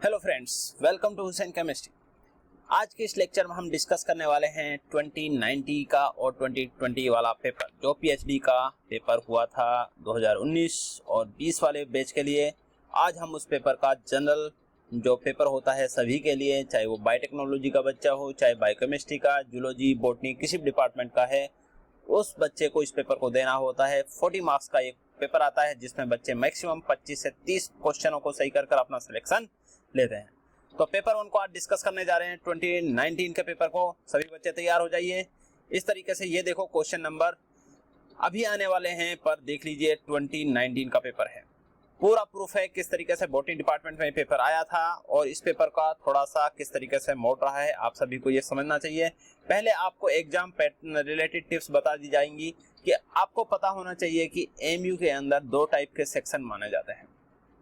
Hello friends, welcome to Hussain chemistry. आज के इस लेक्चर में हम डिस्कस करने वाले हैं 2090 का और 2020 वाला पेपर, जो पीएचडी का पेपर हुआ था 2019 और 20 वाले बैच के लिए। आज हम उस पेपर का जनरल जो पेपर होता है सभी के लिए, चाहे वो बायोटेक्नोलॉजी का बच्चा हो, चाहे बायोकेमिस्ट्री का, जूलॉजी, बॉटनी, किसी भी डिपार्टमेंट का है, उस बच्चे को इस पेपर को देना होता है। 40 मार्क्स का एक पेपर आता है जिसमें बच्चे मैक्सिमम 25 से 30 क्वेश्चनों को सही कर अपना सिलेक्शन लेते हैं। तो पेपर उनको आज डिस्कस करने जा रहे हैं 2019 के पेपर को। सभी बच्चे तैयार हो जाइए। इस तरीके से ये देखो क्वेश्चन नंबर अभी आने वाले हैं, पर देख लीजिए 2019 का पेपर है। पूरा प्रूफ है किस तरीके से बॉटनी डिपार्टमेंट में पेपर आया था और इस पेपर का थोड़ा सा किस तरीके से मोड रहा है, आप सभी को ये समझना चाहिए। पहले आपको एग्जाम पैटर्न रिलेटेड टिप्स बता दी जाएंगी कि आपको पता होना चाहिए कि एमयू के अंदर दो टाइप के सेक्शन माने जाते हैं।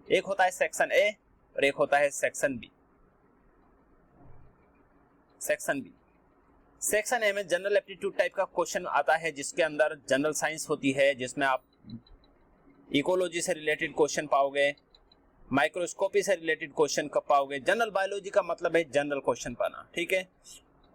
एक होता है सेक्शन ए और एक होता है सेक्शन बी। सेक्शन ए में जनरल एप्टीट्यूड टाइप का क्वेश्चन आता है, जिसके अंदर जनरल साइंस होती है, जिसमें आप इकोलॉजी से रिलेटेड क्वेश्चन पाओगे, माइक्रोस्कोपी से रिलेटेड क्वेश्चन पाओगे। जनरल बायोलॉजी का मतलब है जनरल क्वेश्चन पाना, ठीक है।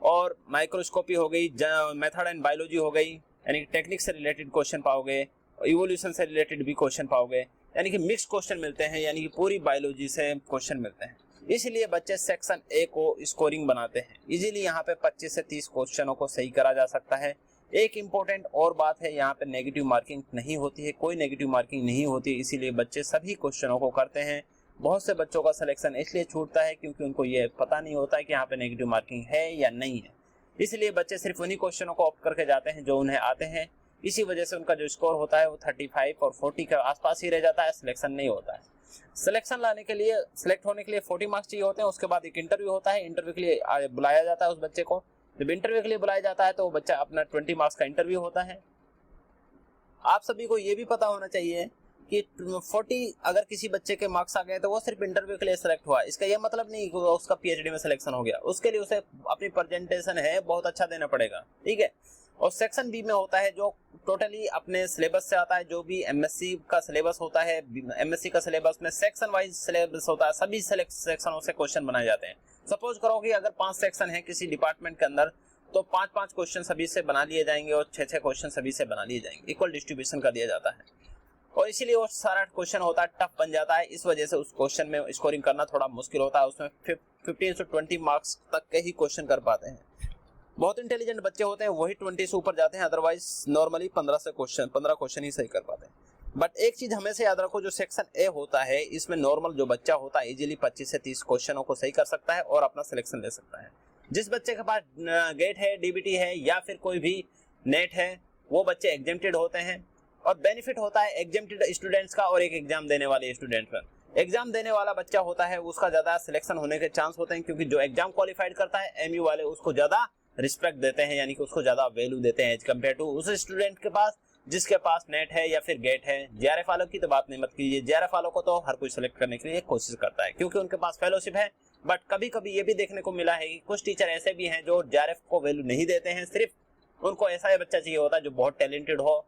और माइक्रोस्कोपी हो गई, मेथड एंड बायोलॉजी हो गई, यानी कि टेक्निक से रिलेटेड क्वेश्चन पाओगे, इवोल्यूशन से रिलेटेड भी क्वेश्चन पाओगे, यानी कि मिक्स क्वेश्चन मिलते हैं, यानी कि पूरी बायोलॉजी से क्वेश्चन मिलते हैं। इसलिए बच्चे सेक्शन ए को स्कोरिंग बनाते हैं। इजीली यहाँ पे 25 से 30 क्वेश्चनों को सही करा जा सकता है। एक इम्पोर्टेंट और बात है, यहाँ पे नेगेटिव मार्किंग नहीं होती है, कोई नेगेटिव मार्किंग नहीं होती है, इसीलिए बच्चे सभी क्वेश्चनों को करते हैं। बहुत से बच्चों का सिलेक्शन इसलिए छूटता है क्योंकि उनको ये पता नहीं होता है कि यहाँ पे नेगेटिव मार्किंग है या नहीं है। इसलिए बच्चे सिर्फ उन्हीं क्वेश्चनों को ऑप्ट करके जाते हैं जो उन्हें आते हैं। इसी वजह से उनका जो स्कोर होता है वो 35 और 40 के आसपास ही रह जाता है, सिलेक्शन नहीं होता है। सिलेक्शन लाने के लिए, सिलेक्ट होने के लिए 40 मार्क्स चाहिए होते हैं। उसके बाद एक इंटरव्यू होता है, इंटरव्यू के लिए बुलाया जाता है उस बच्चे को। जब इंटरव्यू के लिए बुलाया जाता है तो बच्चा अपना 20 मार्क्स का इंटरव्यू होता है। आप सभी को ये भी पता होना चाहिए कि 40 अगर किसी बच्चे के मार्क्स आ गए तो वो सिर्फ इंटरव्यू के लिए सिलेक्ट हुआ, इसका ये मतलब नहीं कि उसका पीएचडी में सिलेक्शन हो गया। उसके लिए उसे अपनी प्रेजेंटेशन है बहुत अच्छा देना पड़ेगा, ठीक है। और सेक्शन बी में होता है जो टोटली अपने सिलेबस से आता है, जो भी एमएससी का सिलेबस होता है। एमएससी का सिलेबस में सेक्शन वाइज सिलेबस होता है, सभी सेक्शनों से क्वेश्चन बनाए जाते हैं। सपोज करो कि अगर 5 सेक्शन है किसी डिपार्टमेंट के अंदर, तो 5-5 क्वेश्चन सभी से बना लिए जाएंगे और 6-6 क्वेश्चन सभी से बना लिए जाएंगे। इक्वल डिस्ट्रीब्यूशन कर दिया जाता है और इसीलिए वो सारा क्वेश्चन होता है टफ बन जाता है। इस वजह से उस क्वेश्चन में स्कोरिंग करना थोड़ा मुश्किल होता है। उसमें 15 से 20 मार्क्स तक के ही क्वेश्चन कर पाते हैं। बहुत इंटेलिजेंट बच्चे होते हैं वही 20 से ऊपर जाते हैं, अदरवाइज नॉर्मली 15 क्वेश्चन ही सही कर पाते हैं। बट एक चीज हमेशा याद रखो, जो सेक्शन ए होता है इसमें नॉर्मल जो बच्चा होता है इजीली 25 से 30 क्वेश्चनों को सही कर सकता है और अपना सिलेक्शन ले सकता है। जिस बच्चे के पास गेट है, डीबीटी है या फिर कोई भी नेट है, वो बच्चे एग्जेम्प्टेड होते हैं। और बेनिफिट होता है एग्जेम्प्टेड स्टूडेंट्स का और एक एग्जाम देने वाले स्टूडेंट का। एग्जाम देने वाला बच्चा होता है उसका ज्यादा सिलेक्शन होने के चांस होते हैं, क्योंकि जो एग्जाम क्वालिफाइड करता है एमयू वाले उसको ज्यादा रिस्पेक्ट देते हैं, यानी कि उसको ज्यादा वैल्यू देते हैं एज कम्पेयर टू उस स्टूडेंट के पास जिसके पास नेट है या फिर गेट है। जेआरएफ वालों की तो बात नहीं मत कीजिए, जेआरएफ वालों को तो हर कोई सिलेक्ट करने के लिए कोशिश करता है क्योंकि उनके पास फेलोशिप है। बट कभी कभी ये भी देखने को मिला है कि कुछ टीचर ऐसे भी हैं जो जेआरएफ को वैल्यू नहीं देते हैं, सिर्फ उनको ऐसा ही बच्चा चाहिए होता है जो बहुत टैलेंटेड हो,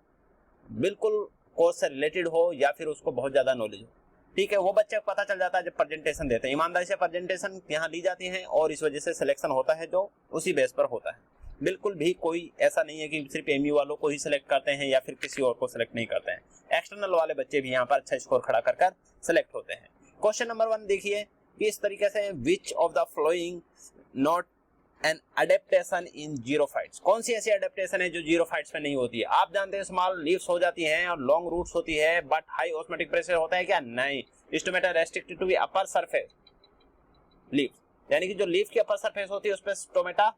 बिल्कुल कोर्स से रिलेटेड हो या फिर उसको बहुत ज्यादा नॉलेज हो, ठीक है। वो बच्चे को पता चल जाता है जब प्रेजेंटेशन देते हैं, ईमानदारी से प्रेजेंटेशन यहाँ ली जाती है और इस वजह से सिलेक्शन होता है जो उसी बेस पर होता है। बिल्कुल भी कोई ऐसा नहीं है कि सिर्फ एमयू वालों को ही सिलेक्ट करते हैं या फिर किसी और को सिलेक्ट नहीं करते हैं। एक्सटर्नल वाले बच्चे भी यहाँ पर अच्छा स्कोर खड़ा कर सिलेक्ट होते हैं। क्वेश्चन नंबर 1 देखिए कि इस तरीके से which of the flowing not an adaptation in xerophytes. कौन सी ऐसी अडेप्टेशन है जो जीरोफाइट्स में नहीं होती है? आप जानते हैं स्मॉल लीव्स हो जाती हैं और लॉन्ग रूट्स होती है, बट हाई ऑस्मोटिक प्रेशर होता है क्या? नहीं। Stomata restricted to be upper surface leaf, यानी कि जो लीफ की अपर सरफेस होती है उस पर स्टोमेटा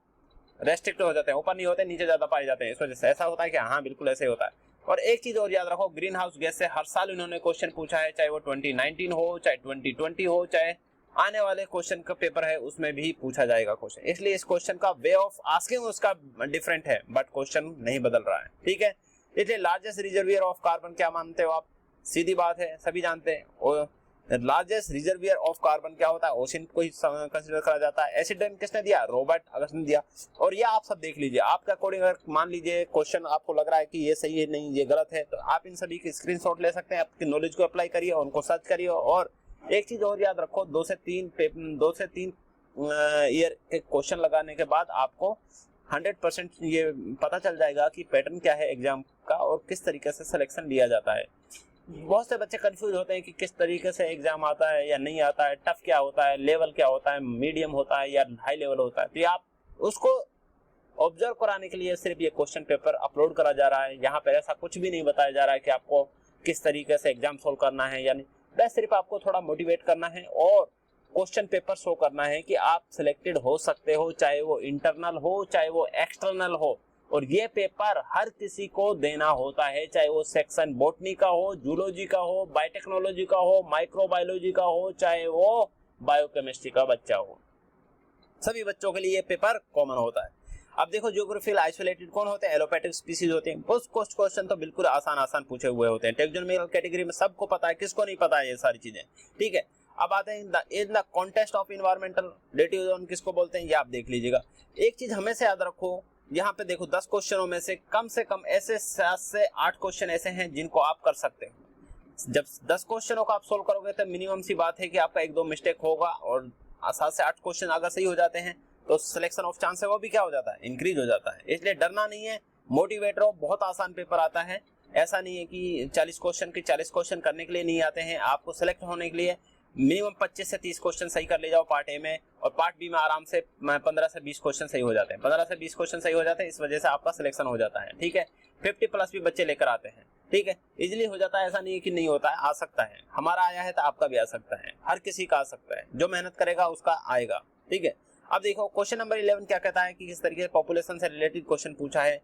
रेस्ट्रिक्ट हो जाते हैं, ऊपर नहीं होते, नीचे ज्यादा पाए जाते हैं। इस वजह से ऐसा होता है कि हाँ बिल्कुल ऐसे ही होता है। और एक चीज और याद रखो, ग्रीन हाउस गैस से हर साल इन्होंने क्वेश्चन पूछा है, चाहे वो 2019 हो, चाहे 2020 हो, चाहे आने वाले क्वेश्चन का पेपर है उसमें भी पूछा जाएगा क्वेश्चन। इसलिए इस क्वेश्चन का वे ऑफ आस्किंग उसका डिफरेंट है, बट क्वेश्चन नहीं बदल रहा है, ठीक है। इसलिए लार्जेस्ट रिजर्वियर ऑफ कार्बन क्या मानते हो आप? सीधी बात है, सभी जानते हैं। और लार्जेस्ट रिजर्वियर ऑफ कार्बन क्या होता है? ओशन को ही कंसीडर करा जाता है। एसिड रेन किसने दिया? रॉबर्ट अगस्ट ने दिया। और ये आप सब देख लीजिए, आपका अकॉर्डिंग अगर मान लीजिए क्वेश्चन आपको लग रहा है कि ये सही है, नहीं ये गलत है, तो आप इन सभी की स्क्रीनशॉट ले सकते हैं, आपकी नॉलेज को अप्लाई करिए और उनको सर्च करिए और एक चीज और याद रखो, 2 से 3 ईयर के क्वेश्चन लगाने के बाद आपको 100% ये पता चल जाएगा कि पैटर्न क्या है एग्जाम का और किस तरीके से सिलेक्शन लिया जाता है। बहुत से बच्चे कंफ्यूज होते हैं कि किस तरीके से एग्जाम आता है या नहीं आता है, टफ क्या होता है, लेवल क्या होता है, मीडियम होता है या हाई लेवल होता है। तो आप उसको ऑब्जर्व कराने के लिए सिर्फ ये क्वेश्चन पेपर अपलोड करा जा रहा है। यहाँ पर ऐसा कुछ भी नहीं बताया जा रहा है कि आपको किस तरीके से एग्जाम सोल्व करना है या नहीं, बस सिर्फ आपको थोड़ा मोटिवेट करना है और क्वेश्चन पेपर शो करना है कि आप सिलेक्टेड हो सकते हो, चाहे वो इंटरनल हो चाहे वो एक्सटर्नल हो। और ये पेपर हर किसी को देना होता है, चाहे वो सेक्शन बॉटनी का हो, जूलॉजी का हो, बायोटेक्नोलॉजी का हो, माइक्रोबायोलॉजी का हो, चाहे वो बायोकेमिस्ट्री का बच्चा हो, सभी बच्चों के लिए ये पेपर कॉमन होता है। अब देखो ज्योग्राफिकल आइसोलेटेड कौन होते हैं, एलोपैथिक स्पीसीज होते हैं। कुछ क्वेश्चन तो बिल्कुल आसान पूछे हुए होते हैं। टेक्सोनोमिकल कैटेगरी में सबको पता है, किसको नहीं पता है ये सारी चीजें, ठीक है। अब आते हैं in the contest of environmental dative zone किसको बोलते हैं, ये आप देख लीजिएगा। एक चीज हमेशा याद रखो, यहाँ पे देखो 10 क्वेश्चनों में से कम ऐसे 7 से 8 क्वेश्चन ऐसे हैं जिनको आप कर सकते हो। जब 10 क्वेश्चनों को आप सोल्व करोगे तो मिनिमम सी बात है कि आपका 1-2 मिस्टेक होगा और 7 से 8 क्वेश्चन अगर सही हो जाते हैं तो सिलेक्शन ऑफ चांस है वो भी क्या हो जाता है, इंक्रीज हो जाता है। इसलिए डरना नहीं है, मोटिवेट रहो, बहुत आसान पेपर आता है। ऐसा नहीं है कि 40 क्वेश्चन के 40 क्वेश्चन करने के लिए नहीं आते हैं। आपको सिलेक्ट होने के लिए मिनिमम 25 से 30 क्वेश्चन सही कर ले जाओ पार्ट ए में, और पार्ट बी में आराम से 15 से 20 क्वेश्चन सही हो जाते हैं। 15 से 20 क्वेश्चन सही हो जाते हैं, इस वजह से आपका सिलेक्शन हो जाता है, ठीक है। 50+ भी बच्चे लेकर आते हैं, ठीक है, इजीली हो जाता है। ऐसा नहीं है कि नहीं होता है, आ सकता है। हमारा आया है तो आपका भी आ सकता है, हर किसी का आ सकता है। जो मेहनत करेगा उसका आएगा, ठीक है। अब देखो क्वेश्चन नंबर 11 क्या कहता है कि किस तरीके से पॉपुलेशन से रिलेटेड क्वेश्चन पूछा है।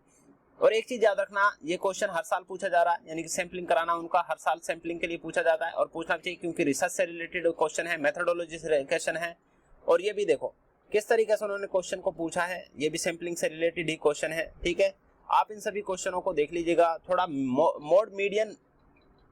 और एक चीज याद रखना, ये क्वेश्चन हर साल पूछा जा रहा है, यानी कि सैंपलिंग कराना उनका हर साल सैंपलिंग के लिए पूछा जाता है और पूछना चाहिए, क्योंकि रिसर्च से रिलेटेड क्वेश्चन है, मेथोडोलॉजी से क्वेश्चन है। और ये भी देखो किस तरीके से उन्होंने क्वेश्चन को पूछा है, ये भी सैंपलिंग से रिलेटेड ही क्वेश्चन है, ठीक है। आप इन सभी क्वेश्चनों को देख लीजिएगा। थोड़ा mode median,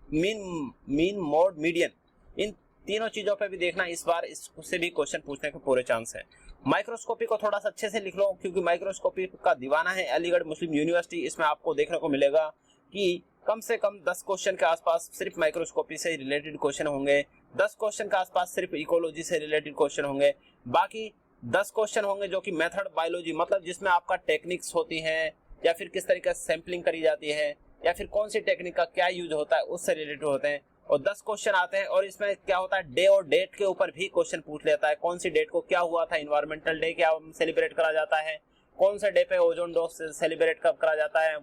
mean mode median, इन तीनों चीजों पे भी देखना, इस बार इससे भी क्वेश्चन पूछने के पूरे चांस है। माइक्रोस्कोपी को थोड़ा सा अच्छे से लिख लो, क्योंकि माइक्रोस्कोपी का दीवाना है अलीगढ़ मुस्लिम यूनिवर्सिटी। इसमें आपको देखने को मिलेगा कि कम से कम 10 क्वेश्चन के आसपास सिर्फ माइक्रोस्कोपी से रिलेटेड क्वेश्चन होंगे, 10 क्वेश्चन के आसपास सिर्फ इकोलॉजी से रिलेटेड क्वेश्चन होंगे, बाकी 10 क्वेश्चन होंगे जो कि मेथड बायोलॉजी, मतलब जिसमें आपका टेक्निक्स होती हैं या फिर किस तरीके से सैंपलिंग करी जाती है या फिर कौन सी टेक्निक का क्या यूज होता है, उससे रिलेटेड होते हैं। और 10 क्वेश्चन आते हैं और इसमें क्या होता है, डे और डेट के ऊपर भी क्वेश्चन पूछ लेता है। कौन सी डेट को क्या हुआ था, इन्वायरमेंटल डे क्या सेलिब्रेट करा जाता है, कौन सा डे पे ओजोन डे सेलिब्रेट कब करा जाता है,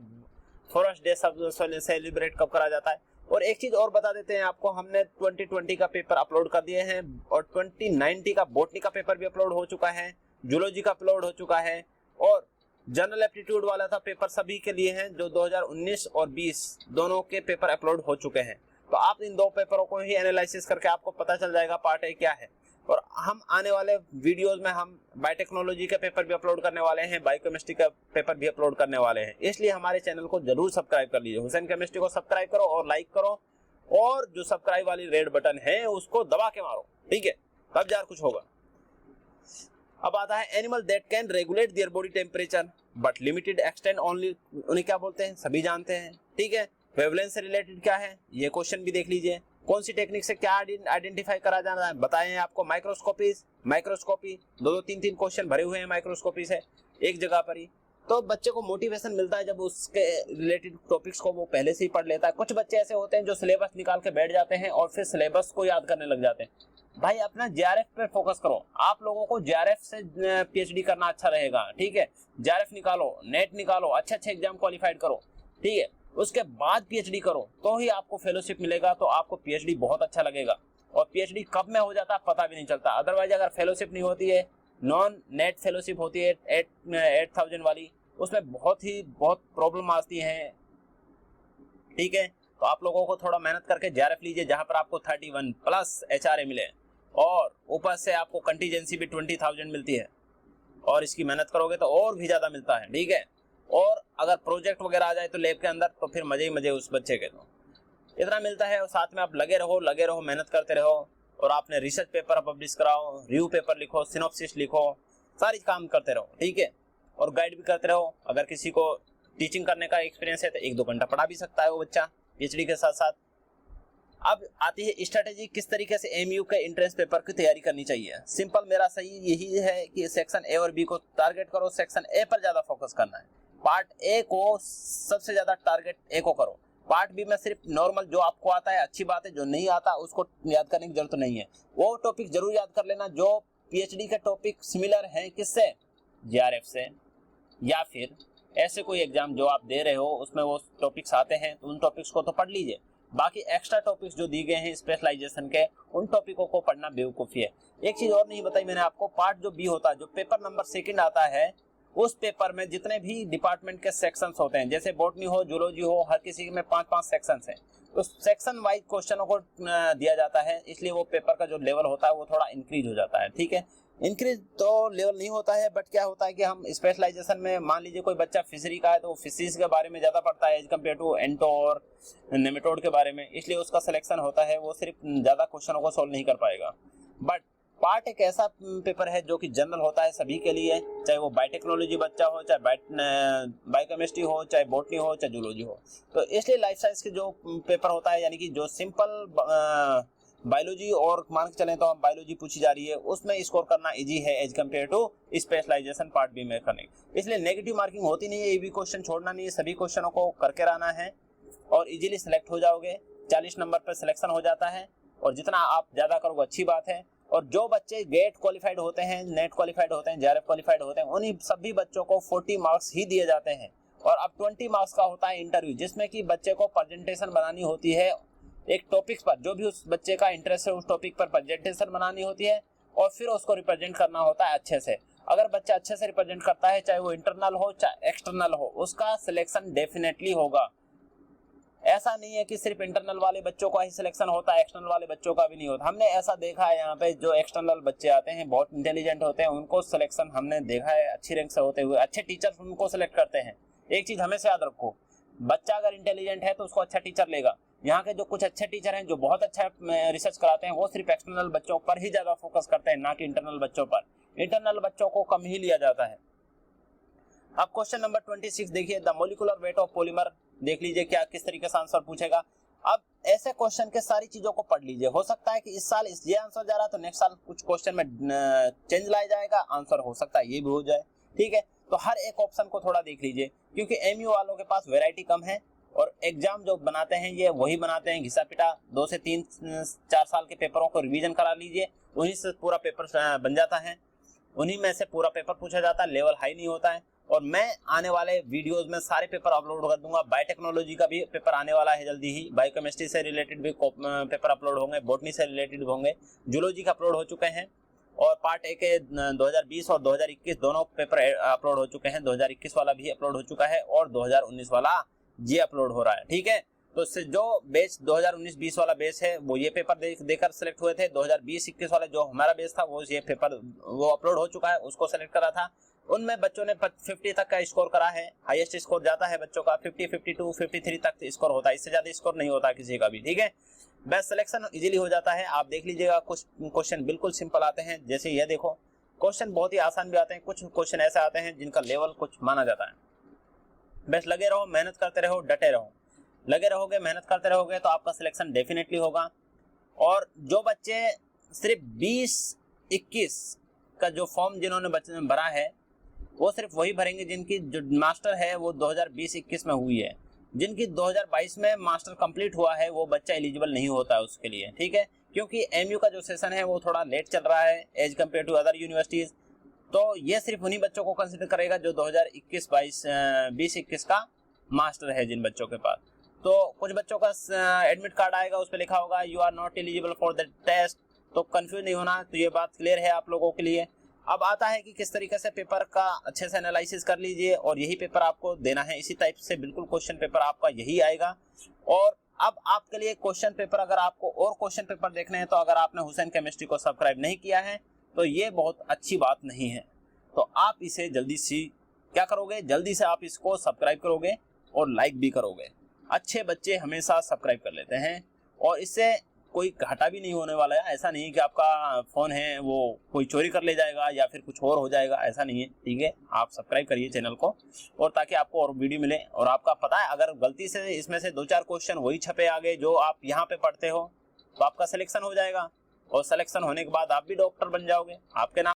फॉरेस्ट डे सब सेलिब्रेट कब करा जाता है। और एक चीज और बता देते हैं आपको, हमने 2020 का पेपर अपलोड कर दिए हैं और 2019 का बॉटनी का पेपर भी अपलोड हो चुका है, जूलॉजी का अपलोड हो चुका है, और जनरल एप्टीट्यूड वाला था पेपर सभी के लिए है, जो 2019 और 20 दोनों के पेपर अपलोड हो चुके हैं। तो आप इन 2 पेपरों को ही एनालिसिस करके आपको पता चल जाएगा पार्ट ए क्या है। और हम आने वाले वीडियोस में हम बायोटेक्नोलॉजी का पेपर भी अपलोड करने वाले हैं, बायोकेमिस्ट्री का पेपर भी अपलोड करने वाले हैं। इसलिए हमारे चैनल को जरूर सब्सक्राइब कर लीजिए। हुसैन केमिस्ट्री को सब्सक्राइब करो और लाइक करो, और जो सब्सक्राइब वाली रेड बटन है उसको दबा के मारो, ठीक है, तब जार कुछ होगा। अब आता है animal that can regulate their body temperature but limited extent only, उन्हें क्या बोलते हैं सभी जानते हैं, ठीक है। वेवलेंस से रिलेटेड क्या है, ये क्वेश्चन भी देख लीजिए। कौन सी टेक्निक से क्या आइडेंटिफाई करा जाना है, बताएं आपको। माइक्रोस्कोपी 2-3 क्वेश्चन भरे हुए हैं माइक्रोस्कोपी से एक जगह पर ही। तो बच्चे को मोटिवेशन मिलता है जब उसके रिलेटेड टॉपिक्स को वो पहले से ही पढ़ लेता है। कुछ बच्चे ऐसे होते हैं जो सिलेबस निकाल के बैठ जाते हैं और फिर सिलेबस को याद करने लग जाते हैं। भाई अपना जेआरएफ पे फोकस करो, आप लोगों को जेआरएफ से पीएचडी करना अच्छा रहेगा, ठीक है। जेआरएफ निकालो, नेट निकालो, अच्छे एग्जाम क्वालिफाइड करो, ठीक है, उसके बाद पीएचडी करो, तो ही आपको फेलोशिप मिलेगा, तो आपको पीएचडी बहुत अच्छा लगेगा। और पीएचडी कब में हो जाता है पता भी नहीं चलता। अदरवाइज अगर फेलोशिप नहीं होती है, नॉन नेट फेलोशिप होती है 8000 वाली, उसमें बहुत प्रॉब्लम आती है, ठीक है। तो आप लोगों को थोड़ा मेहनत करके जेआरएफ लीजिए, जहां पर आपको 31+ एचआरए मिले और ऊपर से आपको कंटीजेंसी भी 20,000 मिलती है, और इसकी मेहनत करोगे तो और भी ज्यादा मिलता है, ठीक है। और अगर प्रोजेक्ट वगैरह आ जाए तो लैब के अंदर, तो फिर मजे ही मजे उस बच्चे के। तो इतना मिलता है, और साथ में आप लगे रहो, मेहनत करते रहो, और आपने रिसर्च पेपर पब्लिश कराओ, रिव्यू पेपर लिखो, सिनॉप्सिस लिखो, सारी काम करते रहो, ठीक है। और गाइड भी करते रहो। अगर किसी को टीचिंग करने का एक्सपीरियंस है तो 1-2 घंटा पढ़ा भी सकता है वो बच्चा पीएचडी के साथ साथ। अब आती है स्ट्रेटेजी, किस तरीके से एमयू के एंट्रेंस पेपर की तैयारी करनी चाहिए। सिंपल मेरा सही यही है कि सेक्शन ए और बी को टारगेट करो, सेक्शन ए पर ज्यादा फोकस करना है, पार्ट ए को सबसे ज्यादा टारगेट ए को करो, पार्ट बी में सिर्फ नॉर्मल जो आपको आता है अच्छी बात है, जो नहीं आता उसको याद करने की जरूरत नहीं है। वो टॉपिक जरूर याद कर लेना जो पीएचडी के टॉपिक सिमिलर हैं किससे, जेआरएफ से, या फिर ऐसे कोई एग्जाम जो आप दे रहे हो उसमें वो टॉपिक्स आते हैं, तो उन टॉपिक्स को तो पढ़ लीजिए। बाकी एक्स्ट्रा टॉपिक्स जो दी गए हैं स्पेशलाइजेशन के, उन टॉपिकों को पढ़ना बेवकूफ़ी है। एक चीज और नहीं बताई मैंने आपको, पार्ट जो बी होता है, जो पेपर नंबर 2 आता है, उस पेपर में जितने भी डिपार्टमेंट के सेक्शंस होते हैं, जैसे बॉटनी हो, जूलॉजी हो, हर किसी में 5-5 सेक्शंस हैं, तो सेक्शन वाइज क्वेश्चनों को दिया जाता है, इसलिए वो पेपर का जो लेवल होता है वो थोड़ा इंक्रीज हो जाता है। ठीक है, इंक्रीज तो लेवल नहीं होता है, बट क्या होता है कि हम स्पेशलाइजेशन में मान लीजिए कोई बच्चा फिशरी का है तो फिशरीज के बारे में ज़्यादा पढ़ता है एज कम्पेयर टू एंटो और नेमेटोड के बारे में, इसलिए उसका सिलेक्शन होता है, वो सिर्फ ज़्यादा क्वेश्चनों को सोल्व नहीं कर पाएगा। बट पार्ट एक ऐसा पेपर है जो कि जनरल होता है सभी के लिए, चाहे वो बायोटेक्नोलॉजी बच्चा हो, चाहे बायोकेमिस्ट्री हो, चाहे बॉटनी हो, चाहे जूलॉजी हो। तो इसलिए लाइफ साइंस के जो पेपर होता है, यानी कि जो सिंपल बायोलॉजी और मान के चलें तो हम बायोलॉजी पूछी जा रही है, उसमें स्कोर करना इजी है as compared to specialization part B में करने। इसलिए नेगेटिव मार्किंग होती नहीं है, ये भी क्वेश्चन छोड़ना नहीं है, सभी क्वेश्चनों को करके रहना है और इजीली सिलेक्ट हो जाओगे। 40 नंबर पर सिलेक्शन हो जाता है, और जितना आप ज्यादा करोगे अच्छी बात है। और जो बच्चे गेट क्वालिफाइड होते हैं, नेट क्वालिफाइड होते हैं, जेआरएफ क्वालिफाइड होते हैं, उन्हीं सभी बच्चों को 40 मार्क्स ही दिए जाते हैं। और अब 20 मार्क्स का होता है इंटरव्यू, जिसमें कि बच्चे को प्रेजेंटेशन बनानी होती है एक टॉपिक पर, जो भी उस बच्चे का इंटरेस्ट है उस टॉपिक पर प्रेजेंटेशन बनानी होती है, और फिर उसको रिप्रेजेंट करना होता है अच्छे से। अगर बच्चा अच्छे से रिप्रेजेंट करता है, चाहे वो इंटरनल हो चाहे एक्सटर्नल हो, उसका सिलेक्शन डेफिनेटली होगा। ऐसा नहीं है कि सिर्फ इंटरनल वाले बच्चों का ही सिलेक्शन होता है, एक्सटर्नल वाले बच्चों का भी नहीं होता। हमने ऐसा देखा है यहाँ पे, जो एक्सटर्नल बच्चे आते हैं बहुत इंटेलिजेंट होते हैं, उनको सिलेक्शन हमने देखा है अच्छी रैंक से होते हुए, अच्छे टीचर्स उनको सिलेक्ट करते हैं। एक चीज हमेशा याद रखो, बच्चा अगर इंटेलिजेंट है तो उसको अच्छा टीचर लेगा। यहाँ के जो कुछ अच्छे टीचर हैं जो बहुत अच्छा रिसर्च कराते हैं, वो सिर्फ एक्सटर्नल बच्चों पर ही ज्यादा फोकस करते हैं, ना कि इंटरनल बच्चों पर। इंटरनल बच्चों को कम ही लिया जाता है। अब क्वेश्चन नंबर 26 देखिए, the molecular weight of polymer. देख लीजिए क्या किस तरीके से आंसर पूछेगा। अब ऐसे क्वेश्चन के सारी चीजों को पढ़ लीजिए, हो सकता है कि इस साल ये आंसर जा रहा है तो नेक्स्ट साल कुछ क्वेश्चन में चेंज लाया जाएगा, आंसर हो सकता है ये भी हो जाए। ठीक है, तो हर एक ऑप्शन को थोड़ा देख लीजिए, क्योंकि एमयू वालों के पास वैरायटी कम है और एग्जाम जो बनाते हैं ये वही बनाते हैं घिसा पिटा। 2 से 3-4 साल के पेपरों को रिवीजन करा लीजिए, उन्हीं से पूरा पेपर बन जाता है, उन्हीं में से पूरा पेपर पूछा जाता है, लेवल हाई नहीं होता है। और मैं आने वाले वीडियोस में सारे पेपर अपलोड कर दूंगा। बायोटेक्नोलॉजी का भी पेपर आने वाला है जल्दी ही, बायोकेमिस्ट्री से रिलेटेड भी पेपर अपलोड होंगे, बॉटनी से रिलेटेड होंगे, जूलॉजी का अपलोड हो चुके हैं, और पार्ट ए के 2020 और 2021 दोनों पेपर अपलोड हो चुके हैं। 2021 वाला भी अपलोड हो चुका है और 2019 वाला ये अपलोड हो रहा है। ठीक है, तो जो बैच 2019-20 वाला बैच है वो ये पेपर देकर सिलेक्ट हुए थे। 2020-21 वाला जो हमारा बैच था वो ये पेपर वो अपलोड हो चुका है, उसको सिलेक्ट करा था। उनमें बच्चों ने 50 तक का स्कोर करा है, हाईएस्ट स्कोर जाता है बच्चों का 50, 52, 53 तक स्कोर होता है, इससे ज्यादा स्कोर नहीं होता किसी का भी। ठीक है, बेस्ट सिलेक्शन इजीली हो जाता है। आप देख लीजिएगा, कुछ क्वेश्चन बिल्कुल सिंपल आते हैं, जैसे ये देखो, क्वेश्चन बहुत ही आसान भी आते हैं, कुछ क्वेश्चन ऐसे आते हैं जिनका लेवल कुछ माना जाता है। बस लगे रहो, मेहनत करते रहो, डटे रहो। लगे रहोगे, मेहनत करते रहोगे तो आपका सिलेक्शन डेफिनेटली होगा। और जो बच्चे सिर्फ 20-21 का जो फॉर्म जिन्होंने बच्चे ने भरा है, वो सिर्फ वही भरेंगे जिनकी जो मास्टर है वो 2020-21 में हुई है। जिनकी 2022 में मास्टर कंप्लीट हुआ है वो बच्चा एलिजिबल नहीं होता है उसके लिए। ठीक है, क्योंकि एमयू का जो सेशन है वो थोड़ा लेट चल रहा है as compared to other universities, तो ये सिर्फ उन्हीं बच्चों को कंसिडर करेगा जो 2021 का मास्टर है जिन बच्चों के पास। तो कुछ बच्चों का एडमिट कार्ड आएगा, उस पर लिखा होगा you are not eligible for the test, तो कंफ्यूज नहीं होना। तो ये बात क्लियर है आप लोगों के लिए। अब आता है कि किस तरीके से पेपर का अच्छे से एनालिसिस कर लीजिए, और यही पेपर आपको देना है, इसी टाइप से बिल्कुल क्वेश्चन पेपर आपका यही आएगा। और अब आपके लिए क्वेश्चन पेपर, अगर आपको और क्वेश्चन पेपर देखने हैं तो अगर आपने हुसैन केमिस्ट्री को सब्सक्राइब नहीं किया है तो ये बहुत अच्छी बात नहीं है, तो आप इसे जल्दी से क्या करोगे, जल्दी से आप इसको सब्सक्राइब करोगे और लाइक भी करोगे। अच्छे बच्चे हमेशा सब्सक्राइब कर लेते हैं और इससे कोई घाटा भी नहीं होने वाला है। ऐसा नहीं है कि आपका फ़ोन है वो कोई चोरी कर ले जाएगा या फिर कुछ और हो जाएगा, ऐसा नहीं है। ठीक है, आप सब्सक्राइब करिए चैनल को, और ताकि आपको और वीडियो मिले। और आपका पता है, अगर गलती से इसमें से 2-4 क्वेश्चन वही छपे आगे जो आप यहाँ पे पढ़ते हो, तो आपका सिलेक्शन हो जाएगा, और सिलेक्शन होने के बाद आप भी डॉक्टर बन जाओगे। आपके नाम